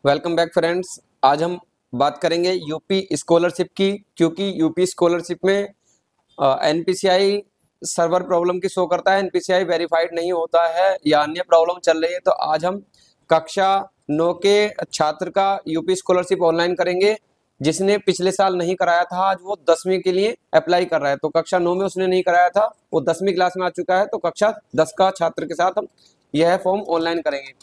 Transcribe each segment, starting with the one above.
Welcome back friends. आज हम बात करेंगे यूपी स्कॉलरशिप की, क्योंकि यूपी स्कॉलरशिप में एनपीसीआई सर्वर प्रॉब्लम की शो करता है, एनपीसीआई वेरीफाइड नहीं होता है या अन्य प्रॉब्लम चल रही है। तो आज हम कक्षा 9 के छात्र का यूपी स्कॉलरशिप ऑनलाइन करेंगे। जिसने पिछले साल नहीं कराया था, आज वो 10वीं के लिए अप्लाई कर रहा है। तो कक्षा 9 में उसने नहीं कराया था, वो 10वीं क्लास में आ चुका है, तो कक्षा 10 का छात्र के साथ हम यह फॉर्म ऑनलाइन करेंगे।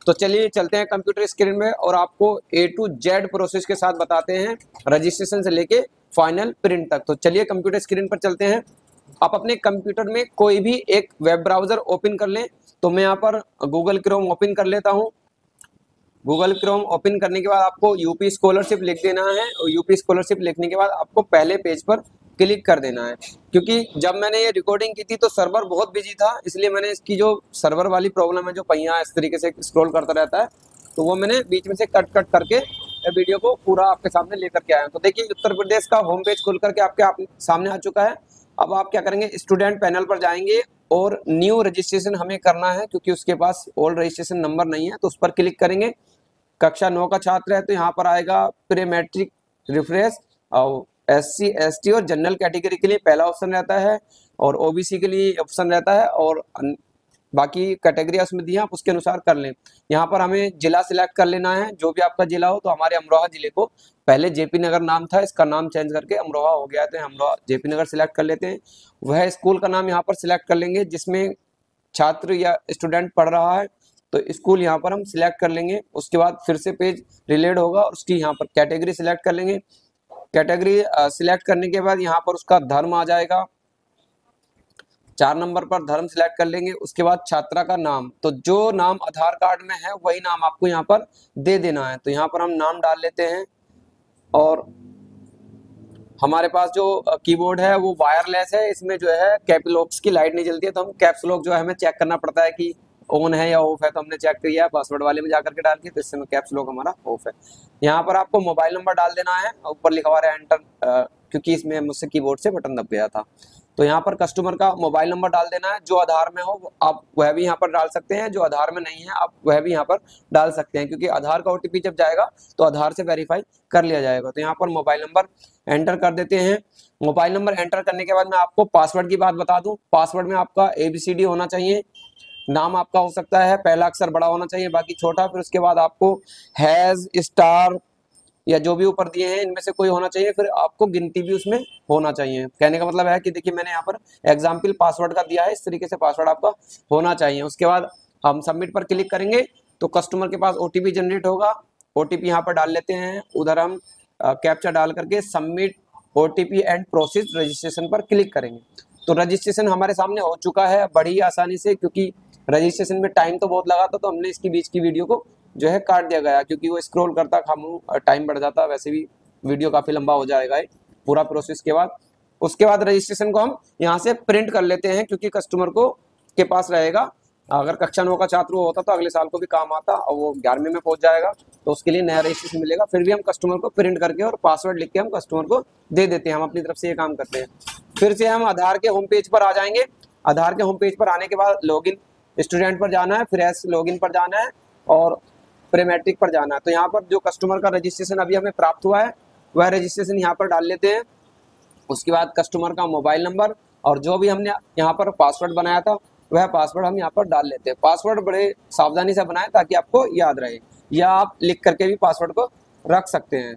तो चलिए चलते हैं कंप्यूटर स्क्रीन में और आपको ए टू जेड प्रोसेस के साथ बताते हैं, रजिस्ट्रेशन से लेके फाइनल प्रिंट तक। तो चलिए कंप्यूटर स्क्रीन पर चलते हैं। आप अपने कंप्यूटर में कोई भी एक वेब ब्राउजर ओपन कर लें। तो मैं यहाँ पर गूगल क्रोम ओपन कर लेता हूँ। गूगल क्रोम ओपन करने के बाद आपको यूपी स्कॉलरशिप लिख देना है और यूपी स्कॉलरशिप लिखने के बाद आपको पहले पेज पर क्लिक कर देना है। क्योंकि जब मैंने ये रिकॉर्डिंग की थी तो सर्वर बहुत बिजी था, इसलिए मैंने इसकी जो सर्वर वाली प्रॉब्लम है, जो पहिया इस तरीके से स्क्रॉल करता रहता है, तो वो मैंने बीच में से कट करके वीडियो को पूरा आपके सामने लेकर के आया हूं। तो देखिए उत्तर प्रदेश का होम पेज खुल करके आपके सामने आ चुका है। अब आप क्या करेंगे, स्टूडेंट पैनल पर जाएंगे और न्यू रजिस्ट्रेशन हमें करना है, क्योंकि उसके पास ओल्ड रजिस्ट्रेशन नंबर नहीं है। तो उस पर क्लिक करेंगे। कक्षा 9 का छात्र है तो यहाँ पर आएगा प्री मैट्रिक रिफ्रेश, और SC ST और जनरल कैटेगरी के लिए पहला ऑप्शन रहता है और OBC के लिए ऑप्शन रहता है, और बाकी कैटेगरी उसमें दी है, आप उसके अनुसार कर लें। यहाँ पर हमें जिला सिलेक्ट कर लेना है, जो भी आपका जिला हो। तो हमारे अमरोहा जिले को, पहले JP नगर नाम था, इसका नाम चेंज करके अमरोहा हो गया है, तो अमरोहा JP नगर सिलेक्ट कर लेते हैं। वह स्कूल का नाम यहाँ पर सिलेक्ट कर लेंगे जिसमें छात्र या स्टूडेंट पढ़ रहा है, तो स्कूल यहाँ पर हम सिलेक्ट कर लेंगे। उसके बाद फिर से पेज रिलेड होगा और उसकी यहाँ पर कैटेगरी सिलेक्ट कर लेंगे। कैटेगरी सिलेक्ट करने के बाद यहाँ पर उसका धर्म आ जाएगा, 4 नंबर पर धर्म सिलेक्ट कर लेंगे। उसके बाद छात्रा का नाम, तो जो नाम आधार कार्ड में है वही नाम आपको यहाँ पर दे देना है। तो यहाँ पर हम नाम डाल लेते हैं, और हमारे पास जो कीबोर्ड है वो वायरलेस है, इसमें जो है कैप लॉक्स की लाइट नहीं जलती है, तो हम कैप्स लॉक जो है हमें चेक करना पड़ता है कि ऑन है या ऑफ है। तो हमने चेक किया है पासवर्ड वाले में जाकर के डाल के, तो इससे कैप्स लॉक हमारा ऑफ है। यहाँ पर आपको मोबाइल नंबर डाल देना है, ऊपर लिखा हुआ है एंटर, क्योंकि इसमें मुझसे कीबोर्ड से बटन दब गया था। तो यहाँ पर कस्टमर का मोबाइल नंबर डाल देना है, जो आधार में हो आप वह भी यहाँ पर डाल सकते हैं, जो आधार में नहीं है आप वह भी यहाँ पर डाल सकते हैं, क्योंकि आधार का OTP जब जाएगा तो आधार से वेरीफाई कर लिया जाएगा। तो यहाँ पर मोबाइल नंबर एंटर कर देते हैं। मोबाइल नंबर एंटर करने के बाद मैं आपको पासवर्ड की बात बता दूं। पासवर्ड में आपका ABCD होना चाहिए। नाम आपका हो सकता है पहला अक्षर बड़ा होना चाहिए, बाकी छोटा। फिर उसके बाद आपको हैज, स्टार या जो भी ऊपर दिए हैं इनमें से कोई होना चाहिए। फिर आपको गिनती भी उसमें होना चाहिए। कहने का मतलब है कि देखिए मैंने यहाँ पर एग्जाम्पल पासवर्ड का दिया है, इस तरीके से पासवर्ड आपका होना चाहिए। उसके बाद हम सबमिट पर क्लिक करेंगे तो कस्टमर के पास OTP जनरेट होगा। OTP यहाँ पर डाल लेते हैं, उधर हम कैप्चा डाल करके submit OTP and process registration पर क्लिक करेंगे। तो रजिस्ट्रेशन हमारे सामने हो चुका है बड़ी आसानी से, क्योंकि रजिस्ट्रेशन में टाइम तो बहुत लगा था, तो हमने इसकी बीच की वीडियो को जो है काट दिया गया, क्योंकि वो स्क्रॉल करता खामू टाइम बढ़ जाता, वैसे भी वीडियो काफी लंबा हो जाएगा पूरा प्रोसेस के बाद। उसके बाद रजिस्ट्रेशन को हम यहाँ से प्रिंट कर लेते हैं, क्योंकि कस्टमर को के पास रहेगा। अगर कक्षा 9 का छात्र वो होता तो अगले साल को भी काम आता, और वो 11वीं में पहुंच जाएगा तो उसके लिए नया रजिस्ट्रेशन मिलेगा। फिर भी हम कस्टमर को प्रिंट करके और पासवर्ड लिख के हम कस्टमर को दे देते हैं। हम अपनी तरफ से ये काम करते हैं। फिर से हम आधार के होम पेज पर आ जाएंगे। आधार के होम पेज पर आने के बाद लॉगिन स्टूडेंट पर जाना है, फ्रेश लॉगिन पर जाना है और प्री मैट्रिक पर जाना है। तो यहाँ पर जो कस्टमर का रजिस्ट्रेशन अभी हमें प्राप्त हुआ है वह रजिस्ट्रेशन यहाँ पर डाल लेते हैं। उसके बाद कस्टमर का मोबाइल नंबर और जो भी हमने यहाँ पर पासवर्ड बनाया था वह पासवर्ड हम यहाँ पर डाल लेते हैं। पासवर्ड बड़े सावधानी से बनाएं ताकि आपको याद रहे, या आप लिख करके भी पासवर्ड को रख सकते हैं।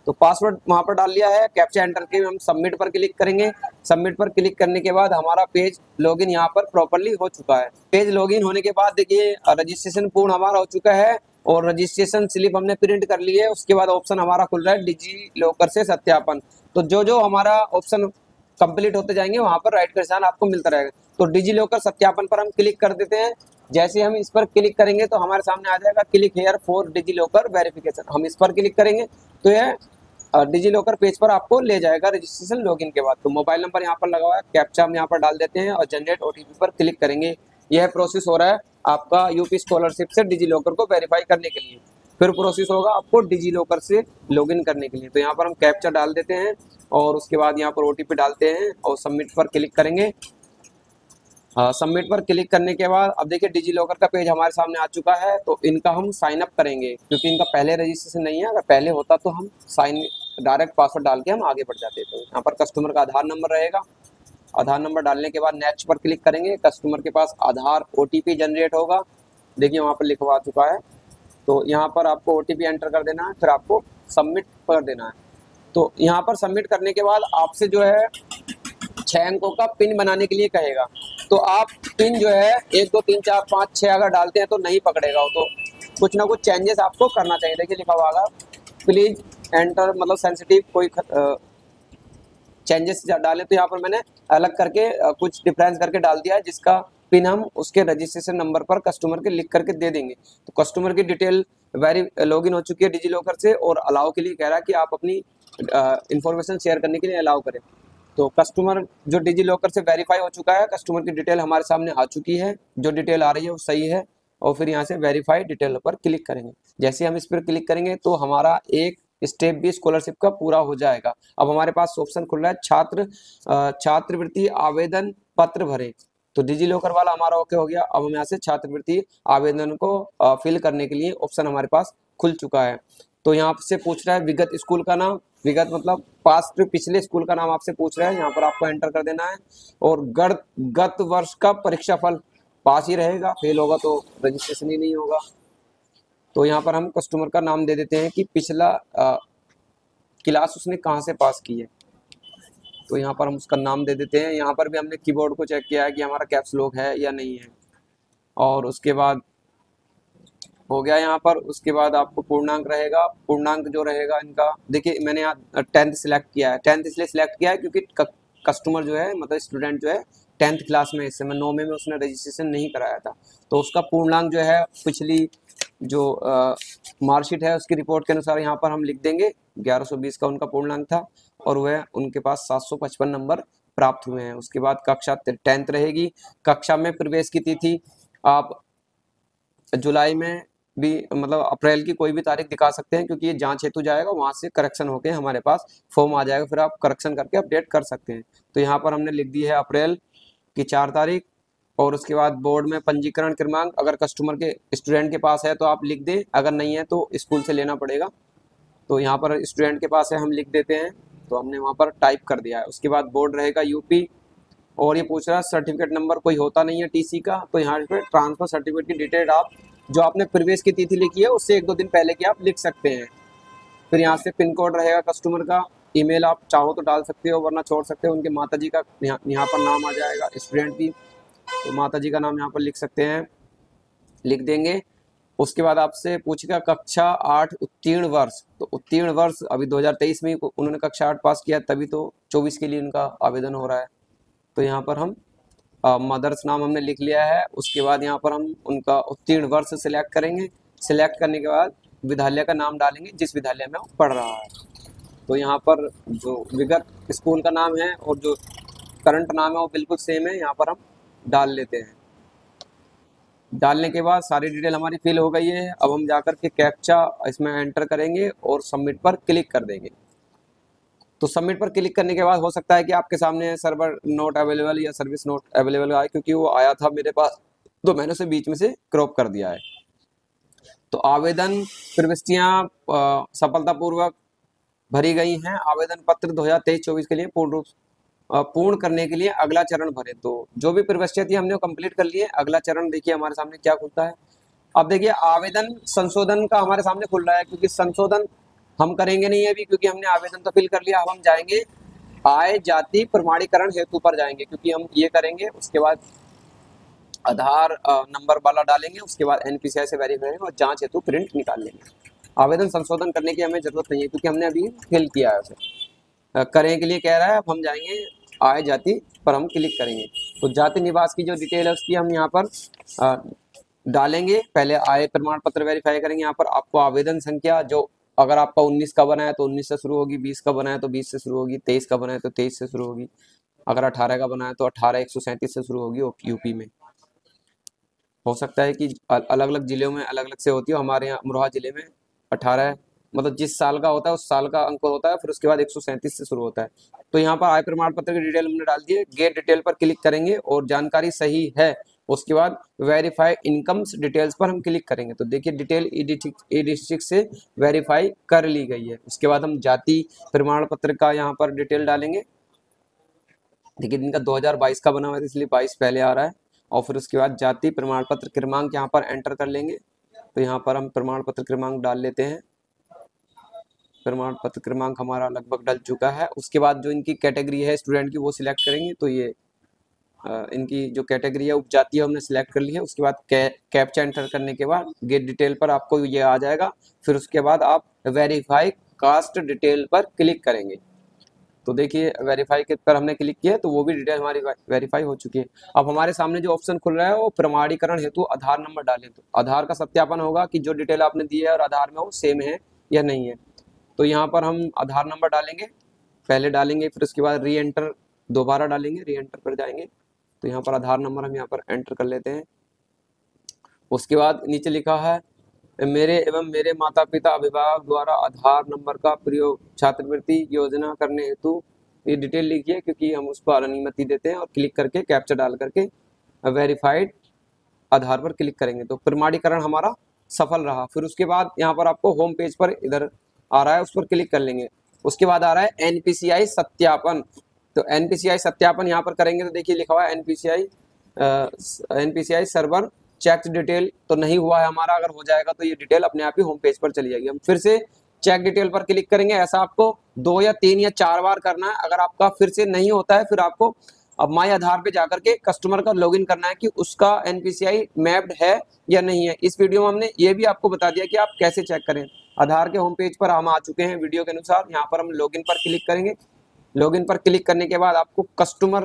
तो पासवर्ड वहाँ पर डाल लिया है। कैप्चा एंटर के हम सबमिट पर क्लिक करेंगे। सबमिट पर क्लिक करने के बाद हमारा पेज लॉगिन यहाँ पर प्रॉपर्ली हो चुका है। पेज लॉगिन होने के बाद देखिए रजिस्ट्रेशन पूर्ण हमारा हो चुका है और रजिस्ट्रेशन स्लिप हमने प्रिंट कर ली है। उसके बाद ऑप्शन हमारा खुल रहा है डिजी लॉकर से सत्यापन। तो जो जो हमारा ऑप्शन कंप्लीट होते जाएंगे वहां पर राइट का निशान आपको मिलता रहेगा। तो डिजी लॉकर सत्यापन पर हम क्लिक कर देते हैं। जैसे हम इस पर क्लिक करेंगे तो हमारे सामने आ जाएगा click here for DigiLocker verification. हम इस पर क्लिक करेंगे तो यह डिजी लॉकर पेज पर आपको ले जाएगा रजिस्ट्रेशन लॉगिन के बाद। तो मोबाइल नंबर यहाँ पर लगा हुआ है, कैप्चा हम यहाँ पर डाल देते हैं और जनरेट OTP पर क्लिक करेंगे। यह प्रोसेस हो रहा है आपका यूपी स्कॉलरशिप से डिजी लॉकर को वेरीफाई करने के लिए। फिर प्रोसेस होगा आपको डिजी लॉकर से लॉगिन करने के लिए। तो यहाँ पर हम कैप्चा डाल देते हैं और उसके बाद यहाँ पर OTP डालते हैं और सबमिट पर क्लिक करेंगे। सबमिट पर क्लिक करने के बाद अब देखिए डिजी लॉकर का पेज हमारे सामने आ चुका है। तो इनका हम साइन अप करेंगे क्योंकि इनका पहले रजिस्ट्रेशन नहीं है। अगर पहले होता तो हम साइन डायरेक्ट पासवर्ड डाल के हम आगे बढ़ जाते। तो यहाँ पर कस्टमर का आधार नंबर रहेगा। आधार नंबर डालने के बाद नेक्स्ट पर क्लिक करेंगे। कस्टमर के पास आधार OTP जनरेट होगा, देखिए वहाँ पर लिखवा चुका है। तो यहाँ पर आपको OTP एंटर कर देना है, फिर आपको सबमिट कर देना है। तो यहाँ पर सबमिट करने के बाद आपसे जो है 6 अंकों का पिन बनाने के लिए कहेगा। तो आप पिन जो है 1 2 3 4 5 6 अगर डालते हैं तो नहीं पकड़ेगा वो, तो कुछ ना कुछ चेंजेस आपको करना चाहिए। देखिए लिखा हुआ होगा प्लीज एंटर, मतलब सेंसिटिव कोई चेंजेस डाले। तो यहाँ पर मैंने अलग करके कुछ डिफरेंस करके डाल दिया है, जिसका पिन हम उसके रजिस्ट्रेशन नंबर पर कस्टमर के लिख करके दे देंगे। तो कस्टमर की डिटेल लॉगिन हो चुकी है डिजी लॉकर से, और अलाउ के लिए कह रहा है कि आप अपनी इंफॉर्मेशन शेयर करने के लिए अलाउ करें। तो कस्टमर जो डिजी लॉकर से वेरीफाई हो चुका है, कस्टमर की डिटेल हमारे सामने आ चुकी है, जो डिटेल आ रही है वो सही है। और फिर यहाँ से वेरीफाई डिटेल पर क्लिक करेंगे। जैसे हम इस पर क्लिक करेंगे तो हमारा एक स्टेप भी स्कॉलरशिप का पूरा हो जाएगा। अब हमारे पास ऑप्शन खुल रहा है छात्रवृत्ति आवेदन पत्र भरें। तो डिजी लॉकर वाला हमारा ओके हो गया। अब हम यहाँ से छात्रवृत्ति आवेदन को फिल करने के लिए ऑप्शन हमारे पास खुल चुका है। तो यहाँ से पूछ रहा है विगत स्कूल का नाम, विगत मतलब पास्ट पिछले स्कूल का नाम आपसे पूछ रहा है, यहाँ पर आपको एंटर कर देना है। और गत वर्ष का परीक्षा फल पास ही रहेगा, फेल होगा तो रजिस्ट्रेशन ही नहीं होगा। तो यहाँ पर हम कस्टमर का नाम दे देते हैं कि पिछला क्लास उसने कहाँ से पास की है। तो यहाँ पर हम उसका नाम दे देते हैं। यहाँ पर भी हमने कीबोर्ड को चेक किया है कि हमारा कैप्स लॉक है या नहीं है। और उसके बाद हो गया यहाँ पर। उसके बाद आपको पूर्णांक रहेगा। पूर्णांक जो रहेगा इनका, देखिए मैंने यहाँ 10th सिलेक्ट किया है। 10th इसलिए सिलेक्ट किया है क्योंकि कस्टमर जो है, मतलब स्टूडेंट जो है 10th क्लास में, इस समय 9वीं में उसने रजिस्ट्रेशन नहीं कराया था। तो उसका पूर्णांक जो है पिछली जो मार्कशीट है उसकी रिपोर्ट के अनुसार यहाँ पर हम लिख देंगे 1120 का उनका पूर्णांक था, और वह उनके पास 755 नंबर प्राप्त हुए हैं। उसके बाद कक्षा 10th रहेगी। कक्षा में प्रवेश की तिथि आप जुलाई में भी, मतलब अप्रैल की कोई भी तारीख दिखा सकते हैं, क्योंकि ये जांच हेतु जाएगा, वहां से करेक्शन होके हमारे पास फॉर्म आ जाएगा, फिर आप करेक्शन करके अपडेट कर सकते हैं। तो यहाँ पर हमने लिख दी है अप्रैल की 4 तारीख। और उसके बाद बोर्ड में पंजीकरण क्रमांक अगर कस्टमर के स्टूडेंट के पास है तो आप लिख दें, अगर नहीं है तो स्कूल से लेना पड़ेगा। तो यहाँ पर स्टूडेंट के पास है, हम लिख देते हैं। तो हमने वहाँ पर टाइप कर दिया है। उसके बाद बोर्ड रहेगा यूपी। और ये पूछ रहा है सर्टिफिकेट नंबर कोई होता नहीं है टीसी का, तो यहाँ पे ट्रांसफर सर्टिफिकेट की डिटेल आप जो आपने प्रवेश की तिथि लिखी है उससे 1 2 दिन पहले की आप लिख सकते हैं। फिर यहाँ से पिन कोड रहेगा कस्टमर का। ईमेल आप चाहो तो डाल सकते हो, वरना छोड़ सकते हो। उनके माताजी का यहाँ पर नाम आ जाएगा स्टूडेंट की, तो माताजी का नाम यहाँ पर लिख सकते हैं, लिख देंगे। उसके बाद आपसे पूछेगा कक्षा 8 उत्तीर्ण वर्ष। तो उत्तीर्ण वर्ष अभी 2023 में उन्होंने कक्षा 8 पास किया, तभी तो 24 के लिए उनका आवेदन हो रहा है। तो यहाँ पर हम मदर्स नाम हमने लिख लिया है। उसके बाद यहाँ पर हम उनका उत्तीर्ण वर्ष सिलेक्ट करेंगे। सिलेक्ट करने के बाद विद्यालय का नाम डालेंगे जिस विद्यालय में वो पढ़ रहा है। तो यहाँ पर जो विगत स्कूल का नाम है और जो करंट नाम है वो बिल्कुल सेम है, यहाँ पर हम डाल लेते हैं। डालने के बाद सारी डिटेल हमारी फिल हो गई है। अब हम जाकर के कैप्चा इसमें एंटर करेंगे और सबमिट पर क्लिक कर देंगे। तो सबमिट पर क्लिक करने के बाद हो सकता है कि आपके सामने सर्वर नॉट अवेलेबल या सर्विस नॉट अवेलेबल आए, क्योंकि वो आया था मेरे पास तो मैंने उसे बीच में से क्रॉप कर दिया है। तो आवेदन प्रविष्टियां सफलतापूर्वक भरी गई हैं। आवेदन पत्र 2023-24 के लिए पूर्ण करने के लिए अगला चरण भरे। तो जो भी प्रविष्टियां थी हमने कंप्लीट कर लिए। अगला चरण देखिए हमारे सामने क्या खुलता है। अब देखिए आवेदन संशोधन का हमारे सामने खुल रहा है, क्योंकि संशोधन हम करेंगे नहीं अभी, क्योंकि हमने आवेदन तो फिल कर लिया। अब हम जाएंगे आय जाति प्रमाणीकरण हेतु पर जाएंगे, क्योंकि हम ये करेंगे। उसके बाद आधार नंबर वाला डालेंगे, उसके बाद NPCI से वेरीफाई और जांच हेतु प्रिंट निकाल लेंगे। आवेदन संशोधन करने की हमें जरूरत नहीं है, क्योंकि हमने अभी फिल किया है उसे। करने के लिए कह रहा है। अब हम जाएंगे आय जाति पर हम क्लिक करेंगे। तो जाति निवास की जो डिटेल है उसकी हम यहाँ पर डालेंगे। पहले आय प्रमाण पत्र वेरीफाई करेंगे। यहाँ पर आपको आवेदन संख्या, जो अगर आपका 19 का बना है तो 19 से शुरू होगी, 20 का बना है तो 20 से शुरू होगी, 23 का बना है तो 23 से शुरू होगी, अगर 18 का बना है तो 18 137 से शुरू होगी यूपी में। हो सकता है कि अलग अलग जिलों में अलग अलग से होती है। हमारे यहाँ अमरोहा जिले में 18 मतलब जिस साल का होता है उस साल का अंक होता है, फिर उसके बाद 137 से शुरू होता है। तो यहाँ पर आय प्रमाण पत्र की डिटेल हमने डाल दी है, गेट डिटेल पर क्लिक करेंगे और जानकारी सही है, उसके बाद वेरीफाई इनकम्स डिटेल्स पर हम क्लिक करेंगे। तो देखिए डिटेल ई डिस्ट्रिक्ट से वेरीफाई कर ली गई है। उसके बाद हम जाति प्रमाण पत्र का यहाँ पर डिटेल डालेंगे। देखिए इनका 2022 का बना हुआ है इसलिए 22 पहले आ रहा है। और फिर उसके बाद जाति प्रमाण पत्र क्रमांक यहाँ पर एंटर कर लेंगे। तो यहाँ पर हम प्रमाण पत्र क्रमांक डाल लेते हैं। प्रमाण पत्र क्रमांक हमारा लगभग डल चुका है। उसके बाद जो इनकी कैटेगरी है स्टूडेंट की वो सिलेक्ट करेंगे। तो ये इनकी जो कैटेगरी है उपजाति है हमने सिलेक्ट कर ली है। उसके बाद कैप्चा एंटर करने के बाद गेट डिटेल पर आपको ये आ जाएगा। फिर उसके बाद आप वेरीफाई कास्ट डिटेल पर क्लिक करेंगे। तो देखिए वेरीफाई के पर हमने क्लिक किया तो वो भी डिटेल हमारी वेरीफाई हो चुकी है। अब हमारे सामने जो ऑप्शन खुल रहा है वो प्रमाणीकरण हेतु आधार नंबर डालें। तो आधार का सत्यापन होगा कि जो डिटेल आपने दी है और आधार में वो सेम है या नहीं है। तो यहाँ पर हम आधार नंबर डालेंगे, पहले डालेंगे, फिर उसके बाद री एंटर दोबारा डालेंगे, री एंटर पर जाएंगे। तो यहाँ पर आधार नंबर हम यहाँ पर एंटर कर लेते हैं। उसके बाद नीचे लिखा है मेरे एवं मेरे माता पिता अभिभावक द्वारा आधार नंबर का प्रयोग छात्रवृत्ति योजना करने हेतु, ये डिटेल लिखिए क्योंकि हम उसको अनुमति देते हैं। और क्लिक करके कैप्चा डाल करके वेरीफाइड आधार पर क्लिक करेंगे तो प्रमाणीकरण हमारा सफल रहा। फिर उसके बाद यहाँ पर आपको होम पेज पर इधर आ रहा है, उस पर क्लिक कर लेंगे। उसके बाद आ रहा है एनपीसीआई सत्यापन। तो एनपीसीआई सत्यापन यहाँ पर करेंगे तो देखिए लिखा हुआ है एनपीसीआई सर्वर चेक डिटेल तो नहीं हुआ है हमारा। अगर हो जाएगा तो ये डिटेल अपने आप ही होम पेज पर चली जाएगी। हम फिर से चेक डिटेल पर क्लिक करेंगे। ऐसा आपको 2 या 3 या 4 बार करना है। अगर आपका फिर से नहीं होता है फिर आपको अब माई आधार पे जाकर के कस्टमर का लॉगिन करना है कि उसका एनपीसीआई मैप्ड है या नहीं है। इस वीडियो में हमने ये भी आपको बता दिया कि आप कैसे चेक करें। आधार के होम पेज पर हम आ चुके हैं वीडियो के अनुसार। यहाँ पर हम लॉगिन पर क्लिक करेंगे। लॉगिन पर क्लिक करने के बाद आपको कस्टमर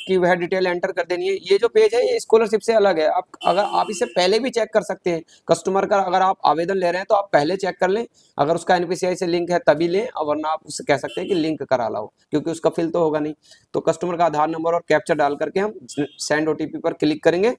की वह डिटेल एंटर कर देनी है। ये जो पेज है ये स्कॉलरशिप से अलग है। आप इसे पहले भी चेक कर सकते हैं। कस्टमर का अगर आप आवेदन ले रहे हैं तो आप पहले चेक कर लें, अगर उसका एनपीसीआई से लिंक है तभी लें, और वरना आप उससे कह सकते हैं कि लिंक करा लाओ क्योंकि उसका फिल तो होगा नहीं। तो कस्टमर का आधार नंबर और कैप्चा डाल करके हम सेंड ओटीपी पर क्लिक करेंगे।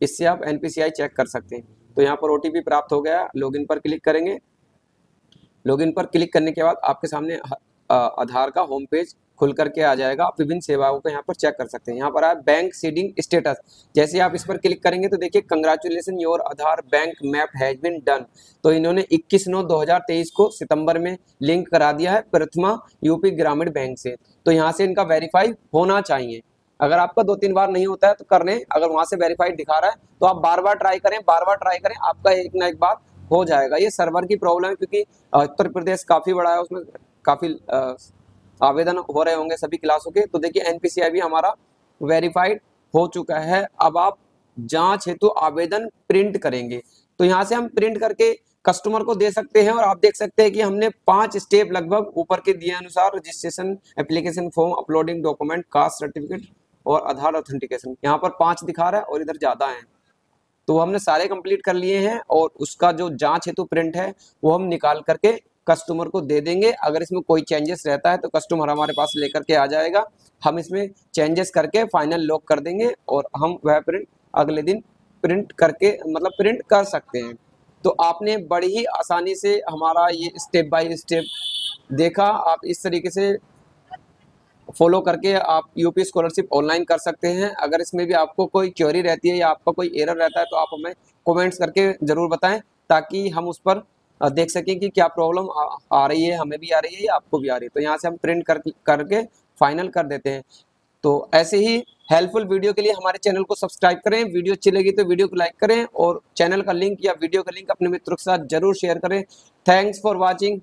इससे आप एनपीसीआई चेक कर सकते हैं। तो यहाँ पर ओटीपी प्राप्त हो गया। लॉगिन पर क्लिक करेंगे। लॉगिन पर क्लिक करने के बाद आपके सामने आधार का होम पेज खुल करके आ जाएगा। आप विभिन्न सेवाओं को यहाँ पर चेक कर सकते हैं। यहाँ पर है बैंक सीडिंग स्टेटस। जैसे आप इस पर क्लिक करेंगे तो देखिए congratulation your Aadhaar bank map has been done. तो इन्होंने 21/9/2023 को सितंबर में लिंक करा दिया है प्रथमा यूपी ग्रामीण बैंक से। तो यहाँ से इनका वेरीफाई होना चाहिए। अगर आपका 2-3 बार नहीं होता है तो कर लें। अगर वहां से वेरीफाइड दिखा रहा है तो आप बार बार ट्राई करें, आपका एक ना एक बार हो जाएगा। ये सर्वर की प्रॉब्लम है क्योंकि उत्तर प्रदेश काफी बड़ा है, उसमें काफी आवेदन हो रहे होंगे सभी क्लासों के। तो देखिए एनपीसीआई भी हमारा वेरीफाइड हो चुका है। अब आप जांच हेतु आवेदन प्रिंट करेंगे। तो यहाँ से हम प्रिंट करके कस्टमर को दे सकते हैं। और आप देख सकते हैं कि हमने 5 स्टेप लगभग ऊपर के दिए अनुसार registration, application form, uploading document, caste certificate और आधार ऑथेंटिकेशन, यहाँ पर 5 दिखा रहा है और इधर ज्यादा है। तो हमने सारे कंप्लीट कर लिए हैं और उसका जो जांच हेतु प्रिंट है वो हम निकाल करके कस्टमर को दे देंगे। अगर इसमें कोई चेंजेस रहता है तो कस्टमर हमारे पास लेकर के आ जाएगा। हम इसमें चेंजेस करके फाइनल लॉक कर देंगे और हम वह प्रिंट अगले दिन प्रिंट करके मतलब प्रिंट कर सकते हैं। तो आपने बड़ी ही आसानी से हमारा ये स्टेप बाय स्टेप देखा। आप इस तरीके से फॉलो करके आप यूपी स्कॉलरशिप ऑनलाइन कर सकते हैं। अगर इसमें भी आपको कोई क्वेरी रहती है या आपका कोई एरर रहता है तो आप हमें कमेंट्स करके ज़रूर बताएं ताकि हम उस पर देख सकें कि क्या प्रॉब्लम आ रही है, हमें भी आ रही है या आपको भी आ रही है। तो यहाँ से हम प्रिंट करके फाइनल कर देते हैं। तो ऐसे ही हेल्पफुल वीडियो के लिए हमारे चैनल को सब्सक्राइब करें। वीडियो अच्छी लगी तो वीडियो को लाइक करें और चैनल का लिंक या वीडियो का लिंक अपने मित्रों के साथ जरूर शेयर करें। Thanks for watching.